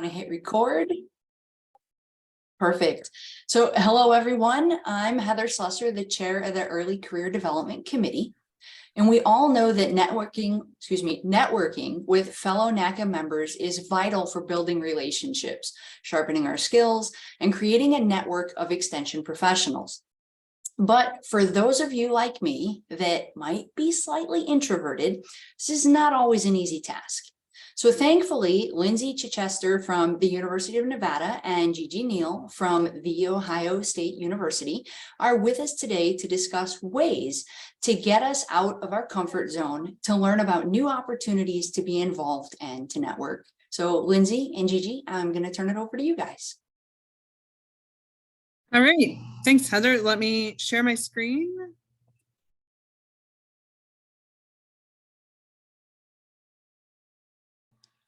to hit record. Perfect. So hello, everyone. I'm Heather Slusser, the chair of the Early Career Development Committee. And we all know that networking with fellow NACAA members is vital for building relationships, sharpening our skills, and creating a network of extension professionals. But for those of you like me that might be slightly introverted, this is not always an easy task. So thankfully, Lindsay Chichester from the University of Nevada and Gigi Neal from The Ohio State University are with us today to discuss ways to get us out of our comfort zone, to learn about new opportunities to be involved and to network. So Lindsay and Gigi, I'm going to turn it over to you guys. All right. Thanks, Heather. Let me share my screen.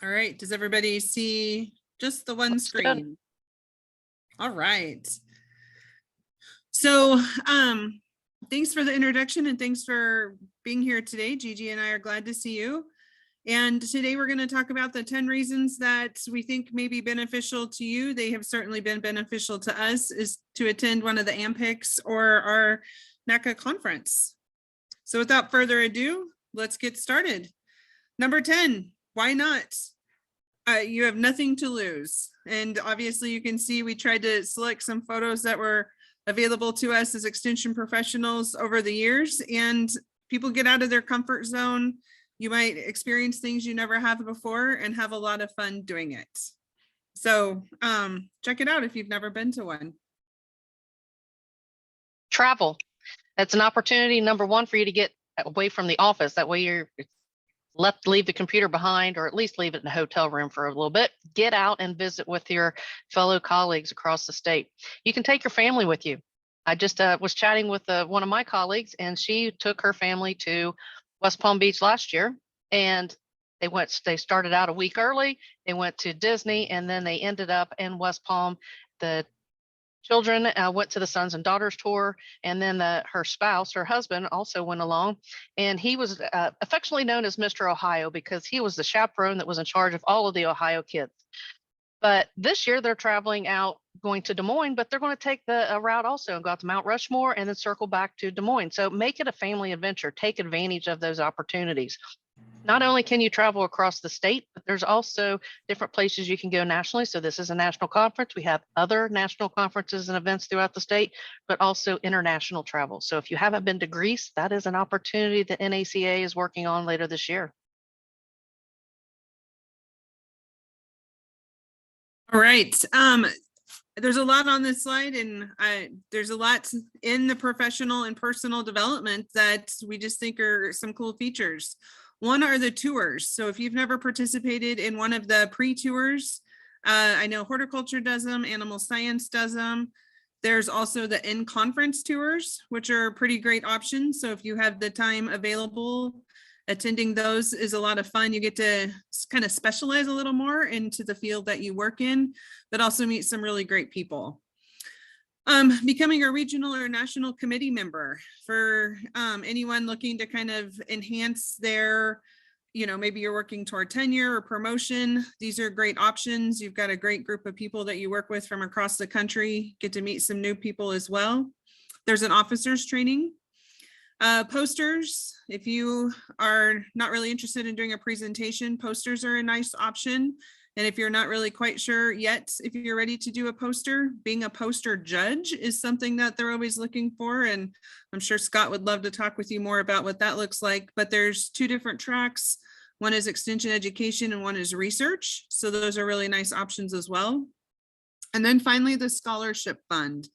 All right. Does everybody see just the one screen? All right. So thanks for the introduction and thanks for being here today. Gigi and I are glad to see you. And today we're going to talk about the 10 reasons that we think may be beneficial to you. They have certainly been beneficial to us, is to attend one of the AMPICs or our NACAA conference. So without further ado, let's get started. Number 10, why not? You have nothing to lose. And obviously you can see we tried to select some photos that were available to us as extension professionals over the years, and people get out of their comfort zone. You might experience things you never have before and have a lot of fun doing it. So check it out if you've never been to one. Travel. That's an opportunity, number one, for you to get away from the office. That way you're leave the computer behind, or at least leave it in the hotel room for a little bit. Get out and visit with your fellow colleagues across the state. You can take your family with you. I just was chatting with one of my colleagues, and she took her family to West Palm Beach last year, and they started out a week early. They went to Disney, and then they ended up in West Palm. The children went to the Sons and Daughters tour, and then her spouse, her husband, also went along, and he was affectionately known as Mr. Ohio because he was the chaperone that was in charge of all of the Ohio kids. But this year they're traveling out, going to Des Moines, but they're going to take the route also and go out to Mount Rushmore and then circle back to Des Moines. So make it a family adventure. Take advantage of those opportunities. Not only can you travel across the state, but there's also different places you can go nationally. So this is a national conference. We have other national conferences and events throughout the state, but also international travel. So if you haven't been to Greece, that is an opportunity that NACAA is working on later this year. All right. There's a lot on this slide, and there's a lot in the professional and personal development that we just think are some cool features. One are the tours. So if you've never participated in one of the pre-tours, I know horticulture does them, animal science does them. There's also the in-conference tours, which are pretty great options. So if you have the time available, attending those is a lot of fun. You get to kind of specialize a little more into the field that you work in, but also meet some really great people. Becoming a regional or national committee member for anyone looking to kind of enhance their, maybe you're working toward tenure or promotion. These are great options. You've got a great group of people that you work with from across the country, get to meet some new people as well. There's an officers training. Posters, if you are not really interested in doing a presentation, posters are a nice option. And if you're not really quite sure yet, if you're ready to do a poster, being a poster judge is something that they're always looking for. And I'm sure Scott would love to talk with you more about what that looks like. But there's two different tracks. One is extension education and one is research. So those are really nice options as well. And then finally, the scholarship fund.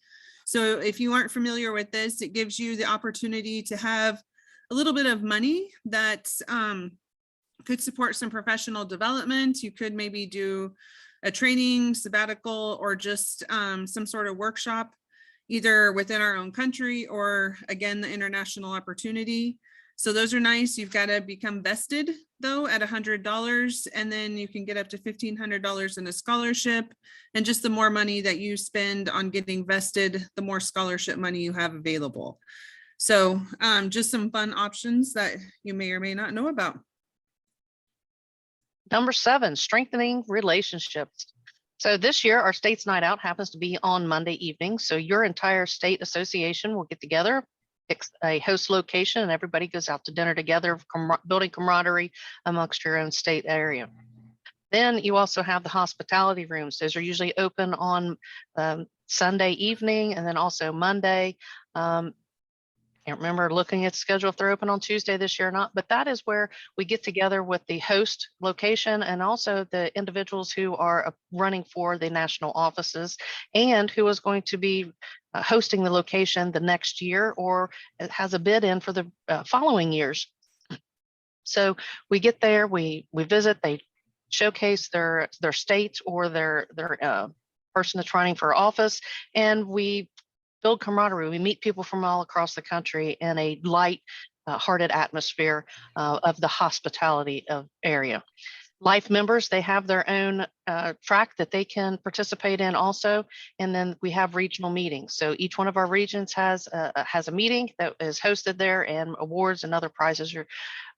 So if you aren't familiar with this, it gives you the opportunity to have a little bit of money that could support some professional development. You could maybe do a training, sabbatical, or just some sort of workshop, either within our own country or, again, the international opportunity. So those are nice. You've got to become vested, though, at $100, and then you can get up to $1,500 in a scholarship. And just the more money that you spend on getting vested, the more scholarship money you have available. So just some fun options that you may or may not know about. Number 7, strengthening relationships. So this year, our state's night out happens to be on Monday evening. So your entire state association will get together, pick a host location, and everybody goes out to dinner together, building camaraderie amongst your own state area. Then you also have the hospitality rooms. Those are usually open on Sunday evening and then also Monday. Can't remember looking at the schedule if they're open on Tuesday this year or not, but that is where we get together with the host location and also the individuals who are running for the national offices and who is going to be hosting the location the next year or has a bid in for the following years. So we get there, we visit, they showcase their state or their person that's running for office, and we build camaraderie. We meet people from all across the country in a light hearted atmosphere of the hospitality of area. Life members, they have their own track that they can participate in also. And then we have regional meetings. So each one of our regions has a meeting that is hosted there, and awards and other prizes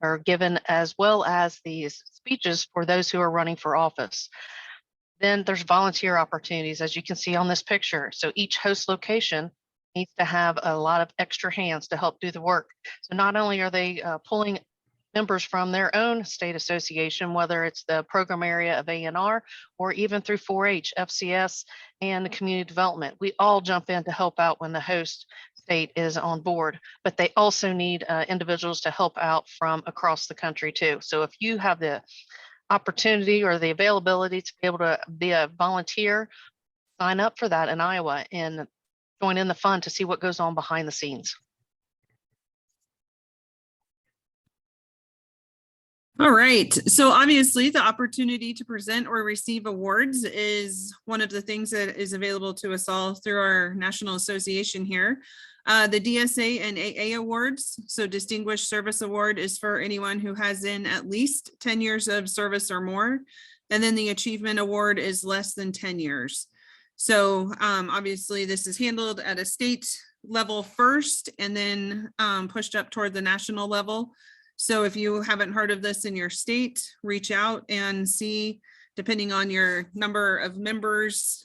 are given, as well as these speeches for those who are running for office. Then there's volunteer opportunities, as you can see on this picture. So each host location needs to have a lot of extra hands to help do the work. So not only are they pulling members from their own state association, whether it's the program area of ANR or even through 4-H, FCS, and the community development, we all jump in to help out when the host state is on board, but they also need individuals to help out from across the country too. So if you have the opportunity or the availability to be able to be a volunteer, sign up for that in Iowa and join in the fun to see what goes on behind the scenes. All right. So obviously the opportunity to present or receive awards is one of the things that is available to us all through our national association here. The DSA and AA awards, so Distinguished Service Award, is for anyone who has in at least 10 years of service or more. And then the Achievement Award is less than 10 years. So obviously this is handled at a state level first and then pushed up toward the national level. So if you haven't heard of this in your state, reach out and see, depending on your number of members,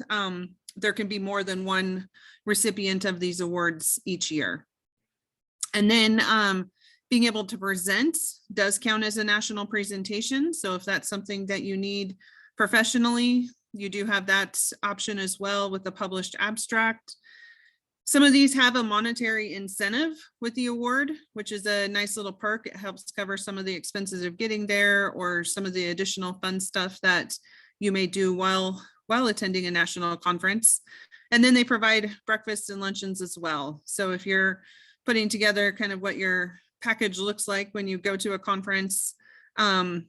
there can be more than one recipient of these awards each year. And then being able to present does count as a national presentation. So if that's something that you need professionally, you do have that option as well with the published abstract. Some of these have a monetary incentive with the award, which is a nice little perk. It helps cover some of the expenses of getting there or some of the additional fun stuff that you may do while attending a national conference. And then they provide breakfasts and luncheons as well. So if you're putting together kind of what your package looks like when you go to a conference,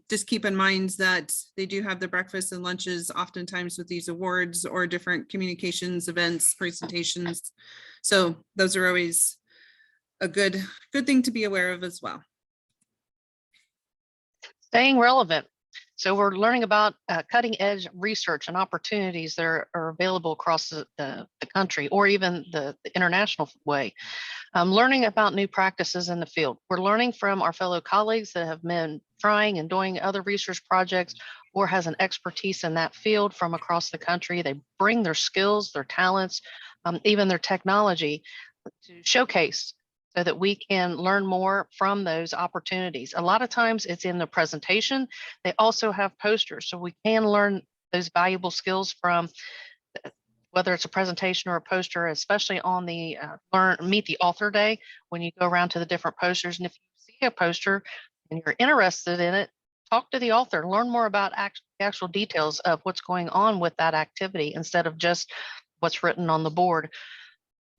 just keep in mind that they do have the breakfasts and lunches oftentimes with these awards or different communications, events, presentations. So those are always a good thing to be aware of as well. Staying relevant. So we're learning about cutting edge research and opportunities that are available across the country or even the international way. Learning about new practices in the field. We're learning from our fellow colleagues that have been trying and doing other research projects or has an expertise in that field from across the country. They bring their skills, their talents, even their technology to showcase so that we can learn more from those opportunities. A lot of times it's in the presentation. They also have posters, so we can learn those valuable skills from whether it's a presentation or a poster, especially on the Meet the Author Day, when you go around to the different posters. And if you see a poster and you're interested in it, talk to the author, learn more about actual details of what's going on with that activity instead of just what's written on the board.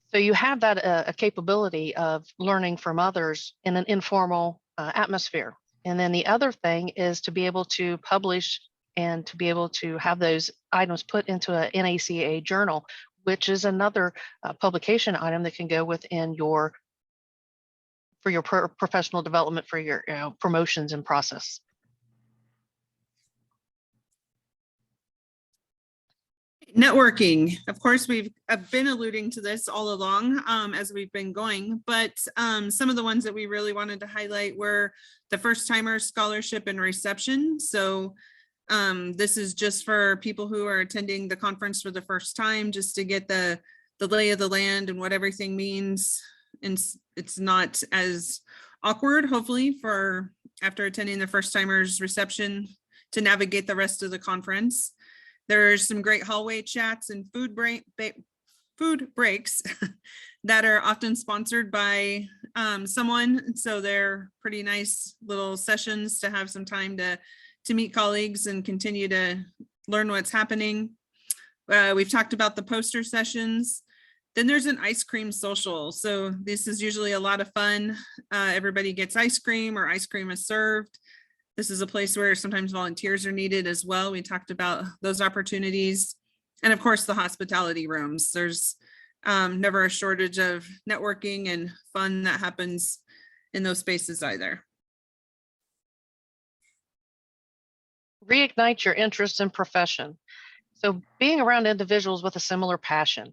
So you have that a capability of learning from others in an informal atmosphere. And then the other thing is to be able to publish and to be able to have those items put into a NACAA journal, which is another publication item that can go within your professional development for your promotions and process. Networking, of course, we've been alluding to this all along as we've been going, but some of the ones that we really wanted to highlight were the First Timer Scholarship and Reception. So This is just for people who are attending the conference for the first time, just to get the lay of the land and what everything means. And it's not as awkward, hopefully, for after attending the first timers reception to navigate the rest of the conference. There's some great hallway chats and food breaks that are often sponsored by someone. So they're pretty nice little sessions to have some time to meet colleagues and continue to learn what's happening. We've talked about the poster sessions. Then there's an ice cream social. So this is usually a lot of fun. Everybody gets ice cream, or ice cream is served. This is a place where sometimes volunteers are needed as well. We talked about those opportunities. And of course, the hospitality rooms. There's never a shortage of networking and fun that happens in those spaces either. Reignite your interest in profession. So being around individuals with a similar passion.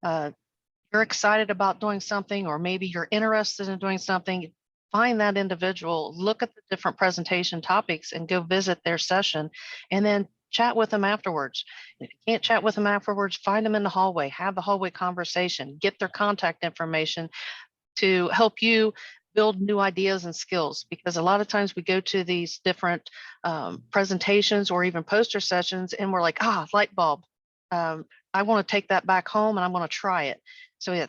You're excited about doing something, or maybe you're interested in doing something, find that individual, look at the different presentation topics and go visit their session, and then chat with them afterwards. If you can't chat with them afterwards, find them in the hallway, have the hallway conversation, get their contact information to help you build new ideas and skills. Because a lot of times we go to these different presentations or even poster sessions and we're like, light bulb. I want to take that back home and I'm going to try it. So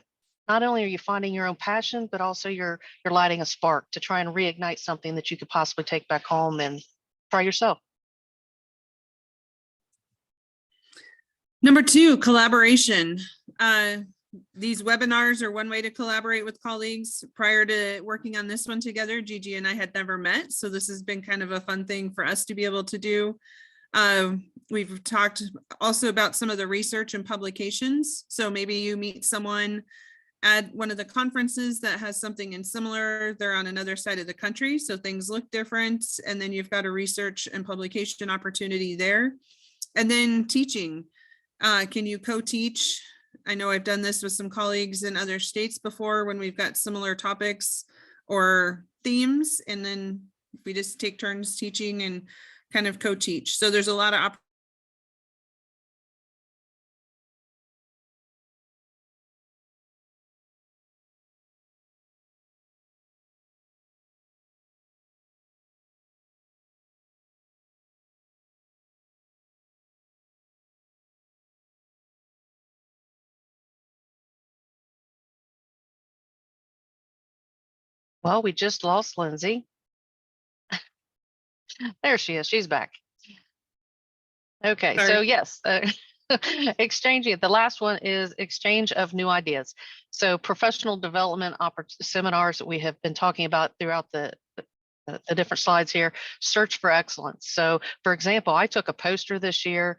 not only are you finding your own passion, but also you're lighting a spark to try and reignite something that you could possibly take back home and try yourself. Number 2, collaboration. These webinars are one way to collaborate with colleagues. Prior to working on this one together, Gigi and I had never met. So this has been kind of a fun thing for us to be able to do. We've talked also about some of the research and publications. So maybe you meet someone at one of the conferences that has something in similar, they're on another side of the country, so things look different. And then you've got a research and publication opportunity there. And then teaching. Can you co-teach? I know I've done this with some colleagues in other states before when we've got similar topics or themes, and then we just take turns teaching and kind of co-teach. So there's a lot of Well, we just lost Lindsay. There she is. She's back. Okay, Sorry. so yes, exchanging. The last one is exchange of new ideas. So professional development seminars that we have been talking about throughout the different slides here. Search for excellence. So, for example, I took a poster this year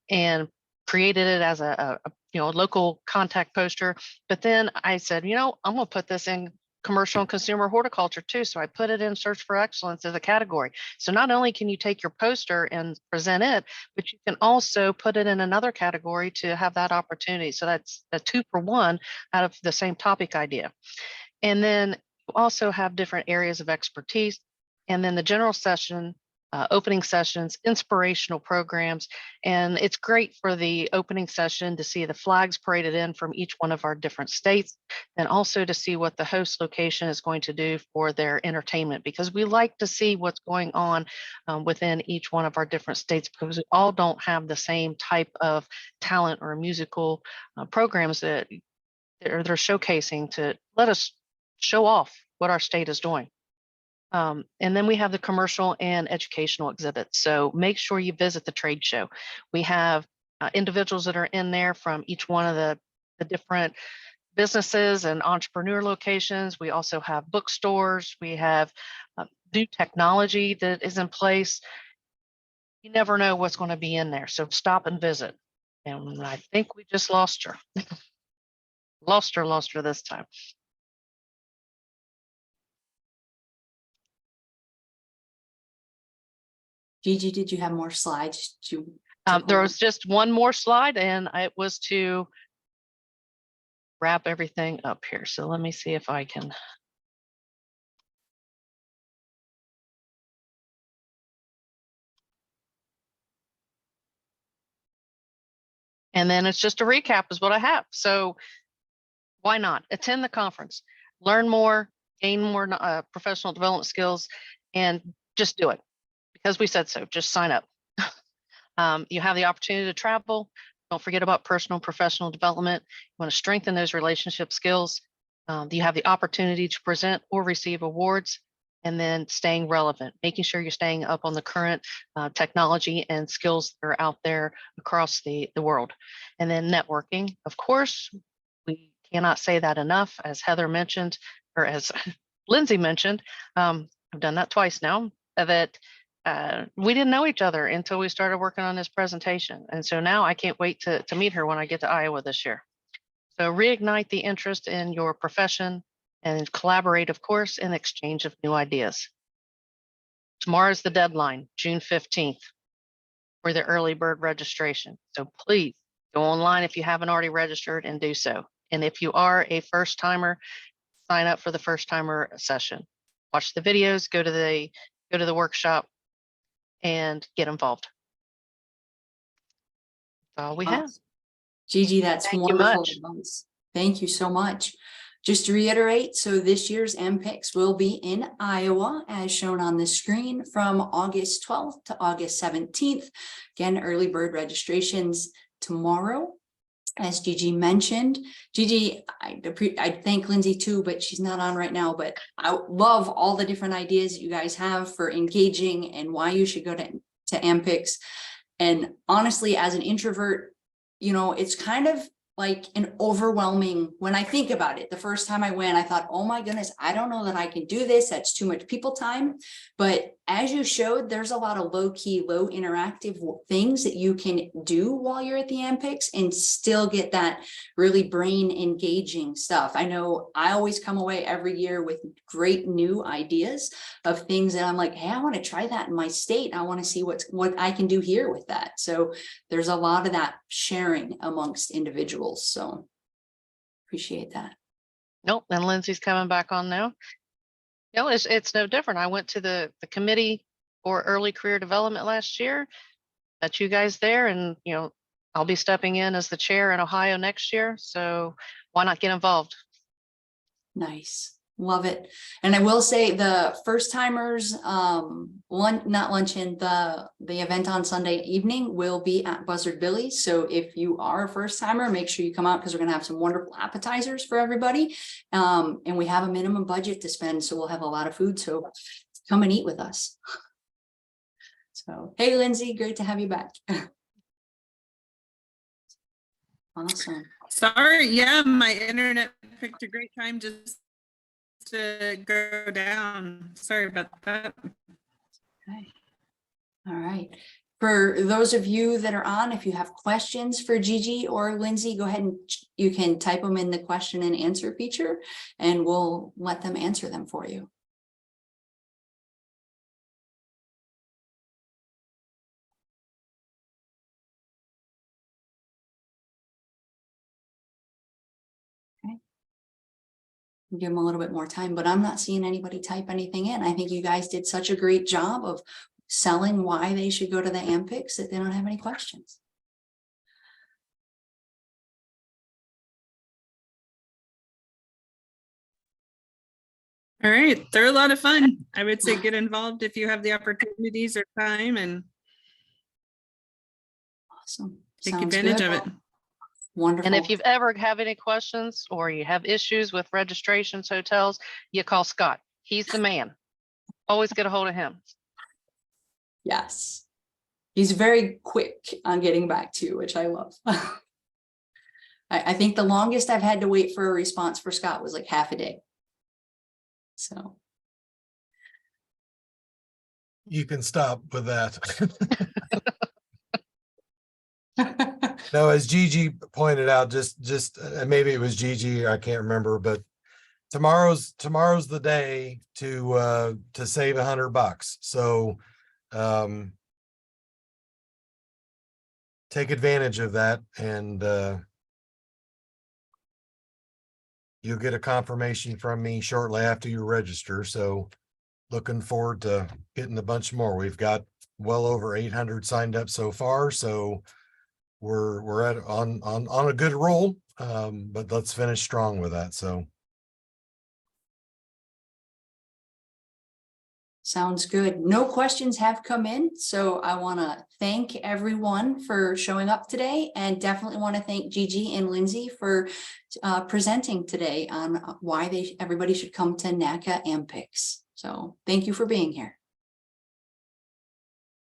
and created it as a local contact poster. But then I said, I'm going to put this in commercial and consumer horticulture too. So I put it in search for excellence as a category. So not only can you take your poster and present it, but you can also put it in another category to have that opportunity. So that's a 2 for 1 out of the same topic idea. And then you also have different areas of expertise. And then the general session, opening sessions, inspirational programs. And it's great for the opening session to see the flags paraded in from each one of our different states, and also to see what the host location is going to do for their entertainment, because we like to see what's going on within each one of our different states, because we all don't have the same type of talent or musical programs that they're showcasing to let us show off what our state is doing. And then we have the commercial and educational exhibits. So make sure you visit the trade show. We have individuals that are in there from each one of the different businesses and entrepreneur locations. We also have bookstores. We have new technology that is in place. You never know what's going to be in there. So stop and visit. And I think we just lost her. lost her this time. Gigi, did you have more slides? There was just one more slide, and it was to wrap everything up here. So let me see if I can. And then it's just a recap is what I have. So why not attend the conference, learn more, gain more professional development skills, and just do it because we said so. Just sign up. You have the opportunity to travel. Don't forget about personal and professional development. You want to strengthen those relationship skills. You have the opportunity to present or receive awards, and then staying relevant, making sure you're staying up on the current technology and skills that are out there across the world. And then networking, of course, we cannot say that enough, as Heather mentioned, or as Lindsay mentioned. I've done that twice now, that we didn't know each other until we started working on this presentation. And so now I can't wait to meet her when I get to Iowa this year. So reignite the interest in your profession and collaborate, of course, in exchange of new ideas. Tomorrow's the deadline, June 15th, for the early bird registration. So please go online if you haven't already registered and do so. And if you are a first timer, sign up for the first timer session. Watch the videos, go to the workshop, and get involved. That's all we have. Gigi, that's Thank you wonderful much. advice. Thank you so much. Just to reiterate, so this year's MPICs will be in Iowa, as shown on the screen, from August 12th to August 17th. Again, early bird registrations tomorrow, as Gigi mentioned. Gigi, I thank Lindsay too, but she's not on right now, but I love all the different ideas that you guys have for engaging and why you should go to MPICs. And honestly, as an introvert, you know, it's kind of like an overwhelming, when I think about it, the first time I went, I thought, oh my goodness, I don't know that I can do this. That's too much people time. But as you showed, there's a lot of low key, low interactive things that you can do while you're at the MPICs and still get that really brain engaging stuff. I know I always come away every year with great new ideas of things that I'm like, hey, I want to try that in my state. I want to see what I can do here with that. So there's a lot of that sharing amongst individuals. So appreciate that. Nope, and Lindsay's coming back on now. You know, it's no different. I went to the committee for early career development last year. Met you guys there, and you know, I'll be stepping in as the chair in Ohio next year. So why not get involved? Nice. Love it. And I will say the first timers, not luncheon, the event on Sunday evening will be at Buzzard Billy's. So if you are a first timer, make sure you come out because we're going to have some wonderful appetizers for everybody. And we have a minimum budget to spend, so we'll have a lot of food. So come and eat with us. So, hey, Lindsay, great to have you back. Awesome. Sorry, yeah, my internet picked a great time just to go down. Sorry about that. Okay. All right. For those of you that are on, if you have questions for Gigi or Lindsay, go ahead and you can type them in the question and answer feature, and we'll let them answer them for you. Give them a little bit more time, but I'm not seeing anybody type anything in. I think you guys did such a great job of selling why they should go to the MPICs that they don't have any questions. All right, they're a lot of fun. I would say get involved if you have the opportunities or time, and Awesome. take Sounds advantage good. of it. Wonderful. And if you've ever have any questions or you have issues with registrations, hotels, you call Scott. He's the man. Always get a hold of him. Yes. He's very quick on getting back to you, which I love. I think the longest I've had to wait for a response for Scott was like half a day. So. You can stop with that. No, as Gigi pointed out, just maybe it was Gigi, I can't remember, but tomorrow's the day to save $100. So take advantage of that, and you'll get a confirmation from me shortly after you register. So looking forward to getting a bunch more. We've got well over 800 signed up so far, so we're on a good roll. But let's finish strong with that. So Sounds good. No questions have come in, so I want to thank everyone for showing up today, and definitely want to thank Gigi and Lindsay for presenting today on why everybody should come to NACAA AM PICs. So thank you for being here.